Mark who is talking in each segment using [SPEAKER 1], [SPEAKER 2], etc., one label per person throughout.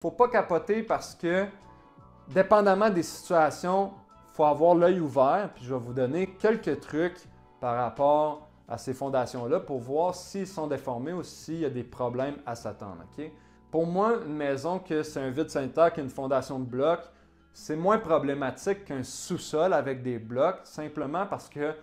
[SPEAKER 1] Faut pas capoter parce que, dépendamment des situations, il faut avoir l'œil ouvert. Puis je vais vous donner quelques trucs par rapport à ces fondations-là pour voir s'ils sont déformés ou s'il y a des problèmes à s'attendre. Okay? Pour moi, une maison que c'est un vide sanitaire qui a une fondation de bloc, c'est moins problématique qu'un sous-sol avec des blocs, simplement parce que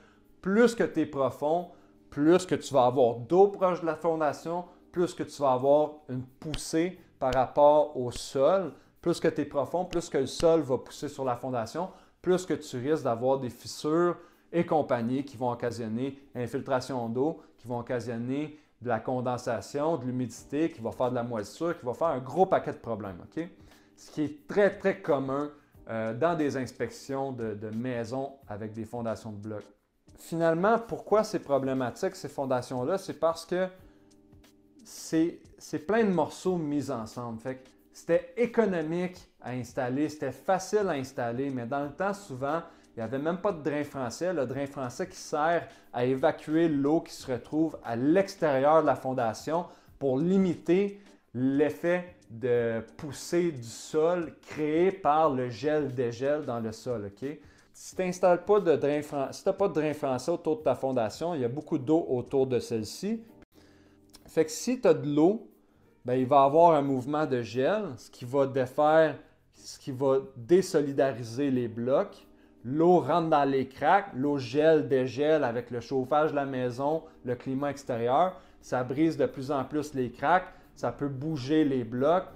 [SPEAKER 1] plus que tu es profond, plus que tu vas avoir d'eau proche de la fondation, plus que tu vas avoir une poussée par rapport au sol. Plus que tu es profond, plus que le sol va pousser sur la fondation, plus que tu risques d'avoir des fissures et compagnie qui vont occasionner infiltration d'eau, qui vont occasionner de la condensation, de l'humidité, qui va faire de la moisissure, qui va faire un gros paquet de problèmes. Okay? Ce qui est très, très commun dans des inspections de maisons avec des fondations de blocs. Finalement, pourquoi c'est problématique, ces fondations-là? C'est parce que c'est plein de morceaux mis ensemble. Fait que c'était économique à installer, c'était facile à installer, mais dans le temps, souvent, il n'y avait même pas de drain français. Le drain français qui sert à évacuer l'eau qui se retrouve à l'extérieur de la fondation pour limiter l'effet de poussée du sol créé par le gel-dégel dans le sol. Okay? Si tu n'installes pas de drain français, si tu n'as pas de drain français autour de ta fondation, il y a beaucoup d'eau autour de celle-ci. Fait que si tu as de l'eau, ben, il va y avoir un mouvement de gel, ce qui va défaire, ce qui va désolidariser les blocs. L'eau rentre dans les cracks, l'eau gèle, dégèle avec le chauffage de la maison, le climat extérieur. Ça brise de plus en plus les cracks, ça peut bouger les blocs.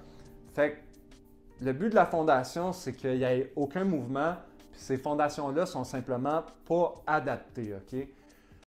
[SPEAKER 1] Fait que le but de la fondation, c'est qu'il n'y ait aucun mouvement. Puis ces fondations-là sont simplement pas adaptées. Okay?